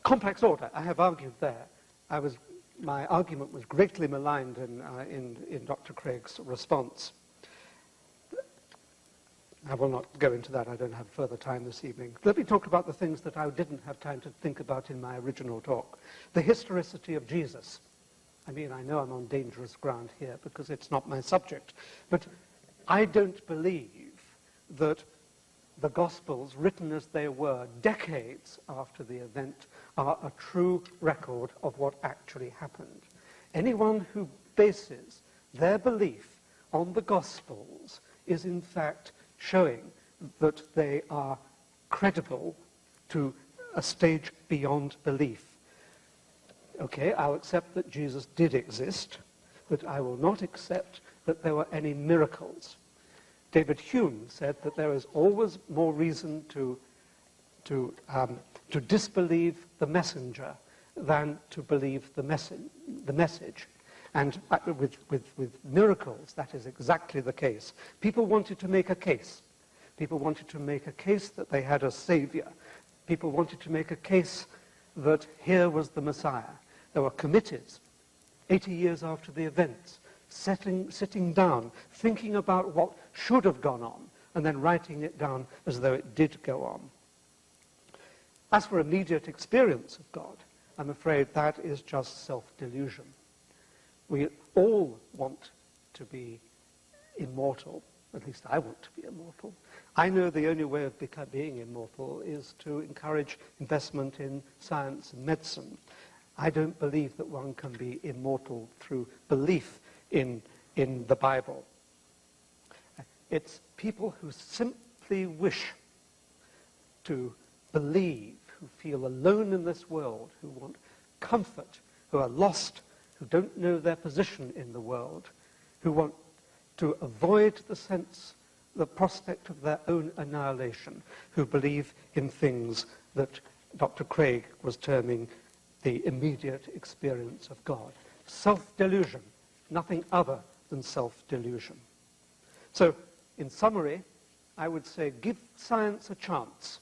Complex order, I have argued there. My argument was greatly maligned in Dr. Craig's response. I will not go into that. I don't have further time this evening. Let me talk about the things that I didn't have time to think about in my original talk. The historicity of Jesus. I mean, I know I'm on dangerous ground here because it's not my subject, but I don't believe that the Gospels, written as they were decades after the event, are a true record of what actually happened. Anyone who bases their belief on the Gospels is in fact showing that they are credible to a stage beyond belief. Okay, I'll accept that Jesus did exist, but I will not accept that there were any miracles. David Hume said that there is always more reason to disbelieve the messenger than to believe the message. And with miracles, that is exactly the case. People wanted to make a case. People wanted to make a case that they had a savior. People wanted to make a case that here was the Messiah. There were committees, 80 years after the events, sitting down, thinking about what should have gone on, and then writing it down as though it did go on. As for immediate experience of God, I'm afraid that is just self-delusion. We all want to be immortal. At least I want to be immortal. I know the only way of being immortal is to encourage investment in science and medicine. I don't believe that one can be immortal through belief in the Bible. It's people who simply wish to believe, who feel alone in this world, who want comfort, who are lost, who don't know their position in the world, who want to avoid the prospect of their own annihilation, who believe in things that Dr. Craig was terming the immediate experience of God. Self-delusion, nothing other than self-delusion. So, in summary, I would say give science a chance.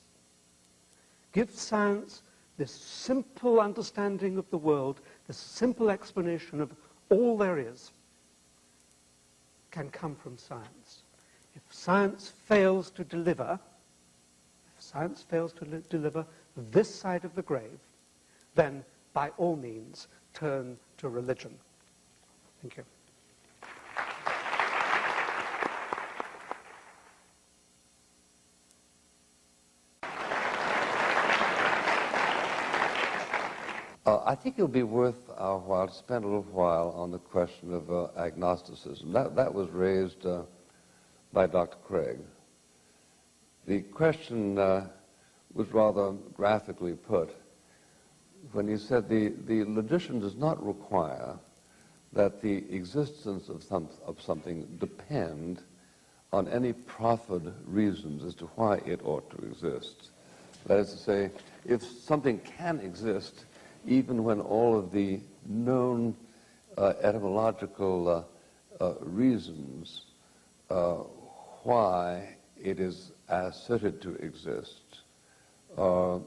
Give science this simple understanding of the world, this simple explanation of all there is, can come from science. If science fails to deliver, this side of the grave, then by all means turn to religion. Thank you. I think it'll be worth our while to spend a little while on the question of agnosticism. That was raised by Dr. Craig. The question was rather graphically put when he said the logician does not require that the existence of something depend on any proffered reasons as to why it ought to exist. That is to say, if something can exist even when all of the known etymological reasons why it is asserted to exist are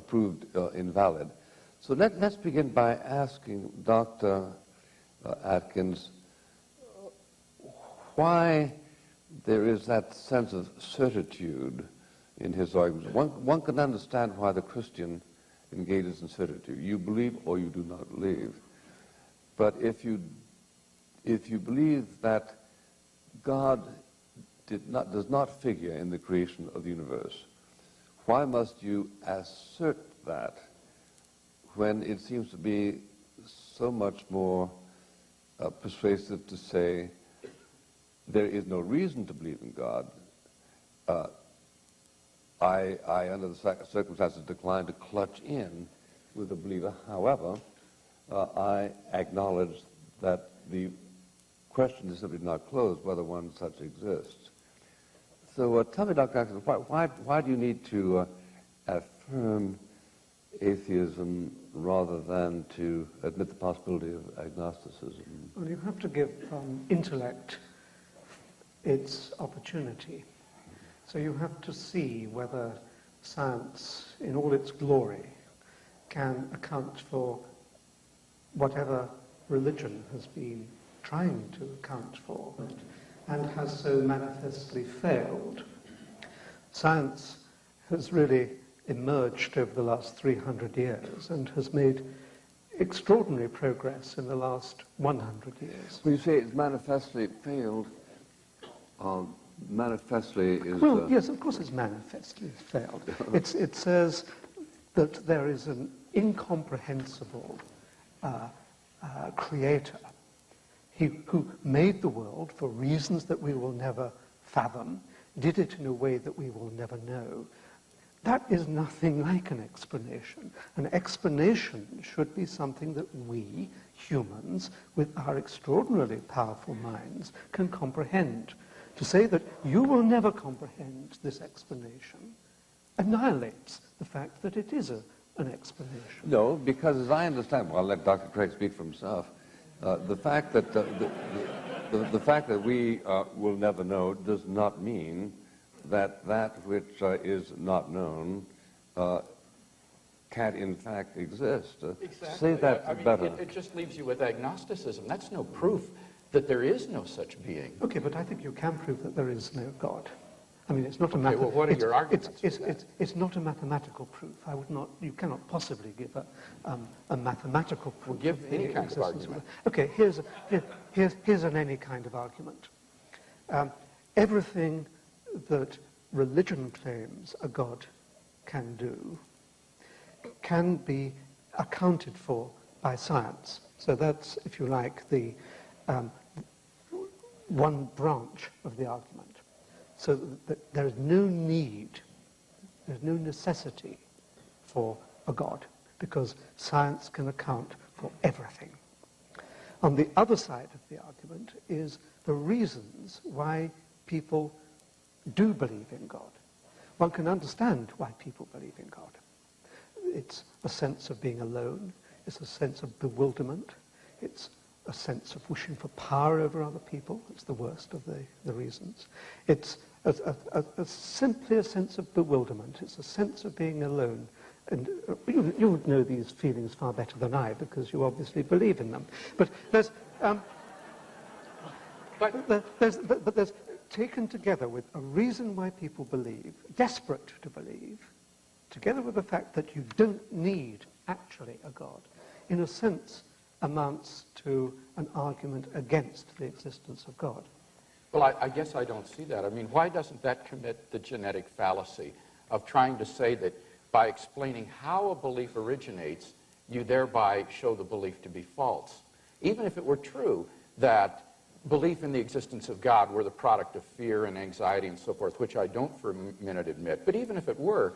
proved invalid. So let's begin by asking Dr. Atkins why there is that sense of certitude in his arguments. One can understand why the Christian engages in certitude. You believe or you do not believe. But if you believe that God does not figure in the creation of the universe, why must you assert that when it seems to be so much more persuasive to say there is no reason to believe in God? I, under the circumstances, decline to clutch in with a believer. However, I acknowledge that the question is simply not closed whether one such exists. So tell me, Dr. Atkins, why do you need to affirm atheism rather than to admit the possibility of agnosticism? Well, you have to give intellect its opportunity. So you have to see whether science, in all its glory, can account for whatever religion has been trying to account for and has so manifestly failed. Science has really emerged over the last 300 years and has made extraordinary progress in the last 100 years. When you say it's manifestly failed, manifestly is... Well, yes, of course it's manifestly failed. It says that there is an incomprehensible creator who made the world for reasons that we will never fathom, did it in a way that we will never know. That is nothing like an explanation. An explanation should be something that we, humans, with our extraordinarily powerful minds, can comprehend. To say that you will never comprehend this explanation annihilates the fact that it is an explanation. No, because as I understand, well, I'll let Dr. Craig speak for himself, the fact that the fact that we will never know does not mean that that which is not known can't in fact exist. Exactly. Say that I mean, better. it just leaves you with agnosticism. That's no proof that there is no such being. Okay, but I think you can prove that there is no God. I mean, it's not a Okay, well, what are your arguments for that? It's not a mathematical proof. I would not. You cannot possibly give a mathematical proof. Well, give of any the kind of existence argument. Okay, here's an any kind of argument. Everything that religion claims a God can do can be accounted for by science. So that's, if you like, the one branch of the argument. So that there is no need, there's no necessity for a God, because science can account for everything. On the other side of the argument is the reasons why people do believe in God. One can understand why people believe in God. It's a sense of being alone. It's a sense of bewilderment. It's a sense of wishing for power over other people. It's the worst of the reasons. It's simply a sense of bewilderment. It's a sense of being alone. And you would know these feelings far better than I, because you obviously believe in them. But there's taken together with a reason why people believe, desperate to believe, together with the fact that you don't need actually a God, in a sense amounts to an argument against the existence of God. Well, I guess I don't see that. I mean, why doesn't that commit the genetic fallacy of trying to say that by explaining how a belief originates, you thereby show the belief to be false? Even if it were true that belief in the existence of God were the product of fear and anxiety and so forth, which I don't for a minute admit, but even if it were,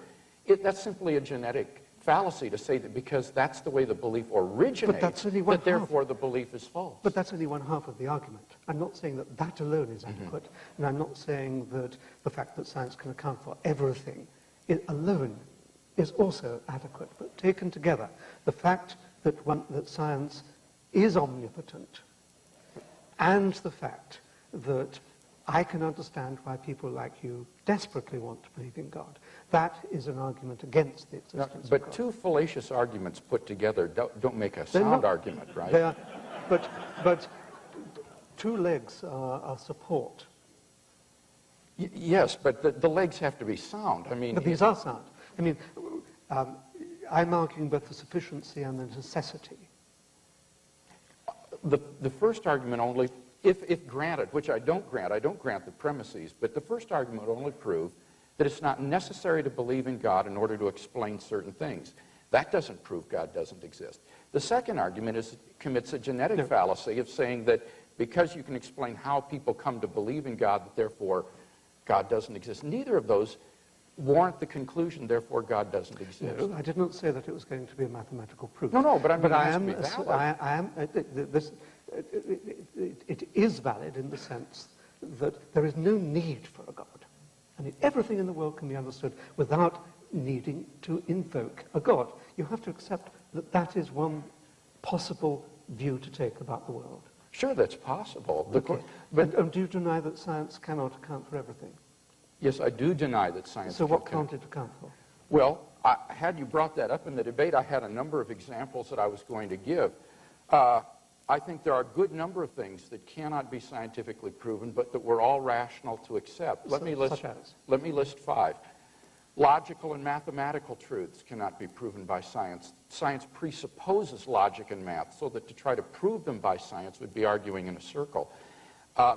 that's simply a genetic fallacy to say that because that's the way the belief originates, that therefore the belief is false. But that's only one half of the argument. I'm not saying that that alone is adequate, and I'm not saying that the fact that science can account for everything alone is also adequate. But taken together, the fact that science is omnipotent, and the fact that I can understand why people like you desperately want to believe in God, that is an argument against the existence of God. But two fallacious arguments put together don't make a sound argument, right? They are, but two legs are support. Yes, but the legs have to be sound. I mean, But these are sound. I mean, I'm arguing both the sufficiency and the necessity. The first argument only, if granted, which I don't grant the premises, but the first argument will only prove that it's not necessary to believe in God in order to explain certain things. That doesn't prove God doesn't exist. The second argument commits a genetic fallacy of saying that because you can explain how people come to believe in God, that therefore God doesn't exist. Neither of those warrant the conclusion, therefore God doesn't exist. No, I did not say that it was going to be a mathematical proof. No, but I mean, it is valid in the sense that there is no need for a God. I mean, everything in the world can be understood without needing to invoke a God. You have to accept that that is one possible view to take about the world. Sure, that's possible. Okay. But do you deny that science cannot account for everything? Yes, I do deny that science So what can't it account for? Well, had you brought that up in the debate, I had a number of examples that I was going to give. I think there are a good number of things that cannot be scientifically proven, but that we're all rational to accept. Let me list 5. Logical and mathematical truths cannot be proven by science. Science presupposes logic and math, so that to try to prove them by science would be arguing in a circle.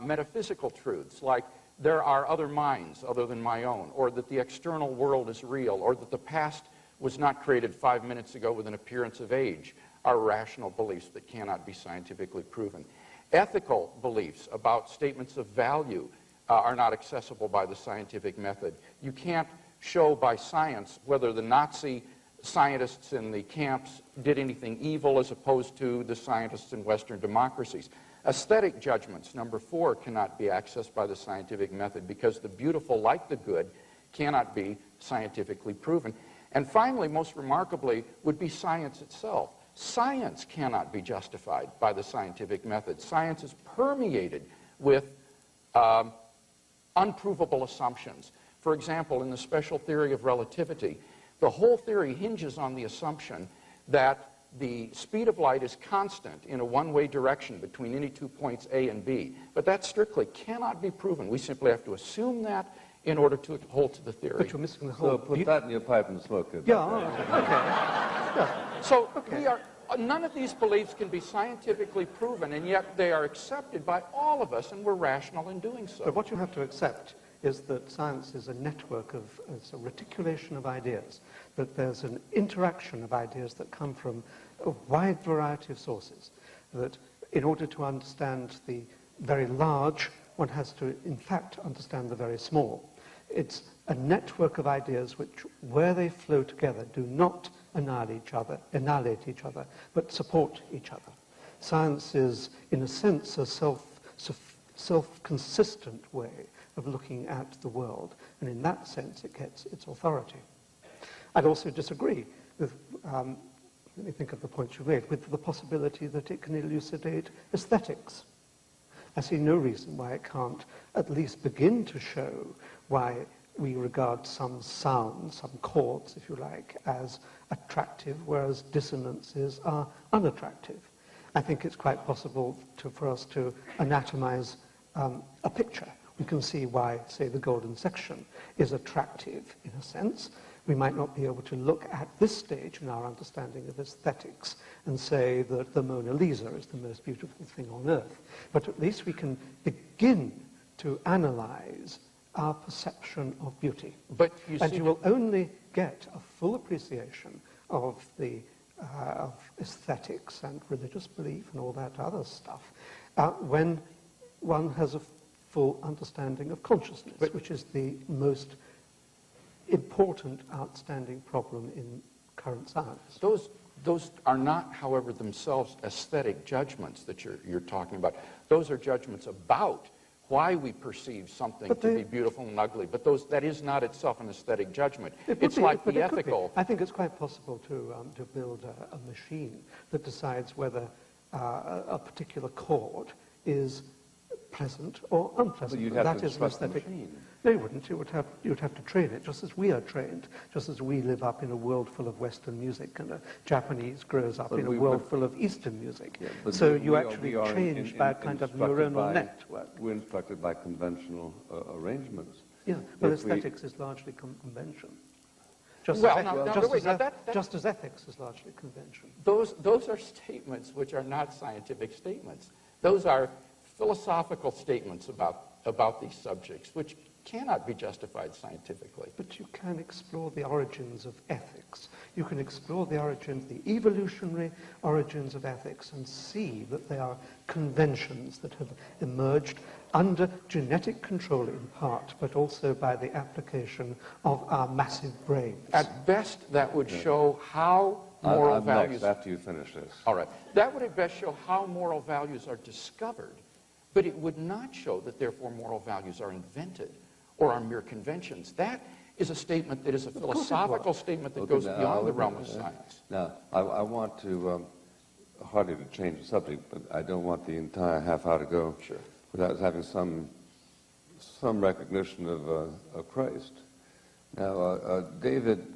Metaphysical truths, like there are other minds other than my own, or that the external world is real, or that the past was not created 5 minutes ago with an appearance of age, are rational beliefs that cannot be scientifically proven. Ethical beliefs about statements of value are not accessible by the scientific method. You can't show by science whether the Nazi scientists in the camps did anything evil as opposed to the scientists in Western democracies. Aesthetic judgments, number 4, cannot be accessed by the scientific method because the beautiful, like the good, cannot be scientifically proven. And finally, most remarkably, would be science itself. Science cannot be justified by the scientific method. Science is permeated with unprovable assumptions. For example, in the special theory of relativity, the whole theory hinges on the assumption that the speed of light is constant in a one-way direction between any 2 points A and B. But that strictly cannot be proven. We simply have to assume that in order to hold to the theory. But you're missing the whole... So put that in your pipe and smoke it. Yeah, okay. Yeah. So none of these beliefs can be scientifically proven, and yet they are accepted by all of us, and we're rational in doing so. But what you have to accept is that science is a network of, it's a reticulation of ideas, that there's an interaction of ideas that come from a wide variety of sources, that in order to understand the very large, one has to, in fact, understand the very small. It's a network of ideas which, where they flow together, do not annihilate each other, but support each other. Science is, in a sense, a self-consistent way of looking at the world, and in that sense it gets its authority. I'd also disagree with, let me think of the point you made, with the possibility that it can elucidate aesthetics. I see no reason why it can't at least begin to show why we regard some sounds, some chords, if you like, as attractive, whereas dissonances are unattractive. I think it's quite possible for us to anatomize a picture. We can see why, say, the golden section is attractive in a sense. We might not be able to look at this stage in our understanding of aesthetics and say that the Mona Lisa is the most beautiful thing on earth. But at least we can begin to analyze our perception of beauty. But you will only get a full appreciation of the of aesthetics and religious belief and all that other stuff when one has a full understanding of consciousness, which is the most important, outstanding problem in current science. Those are not, however, themselves aesthetic judgments that you're talking about. Those are judgments about why we perceive something to be beautiful and ugly. But that is not itself an aesthetic judgment. It's like the ethical. I think it's quite possible to build a machine that decides whether a particular chord is pleasant or unpleasant. But you'd have that to is an trust the aesthetic. machine. No, you wouldn't. You'd have to train it, just as we are trained, just as we live up in a world full of Western music and a Japanese grows up in a world full of Eastern music. Yeah, so you actually change by a kind of neuronal network. We're instructed by conventional arrangements. Yeah, but aesthetics is largely convention. Just as ethics is largely convention. Those are statements which are not scientific statements. Those are philosophical statements about these subjects, which cannot be justified scientifically. But you can explore the origins of ethics. You can explore the origins, the evolutionary origins of ethics, and see that they are conventions that have emerged under genetic control in part, but also by the application of our massive brains. At best, that would show how moral values... Next, after you finish this. All right. That would at best show how moral values are discovered, but it would not show that, therefore, moral values are invented or are mere conventions. That is a statement that is a philosophical statement that goes beyond the realm of science. Now, I want to, hardly to change the subject, but I don't want the entire half hour to go without having some recognition of Christ. Now, David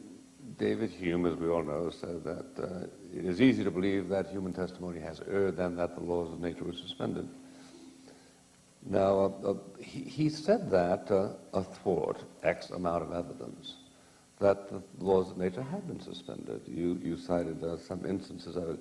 David Hume, as we all know, said that it is easy to believe that human testimony has erred than that the laws of nature were suspended. Now, he said that athwart X amount of evidence that the laws of nature had been suspended. You cited some instances of it.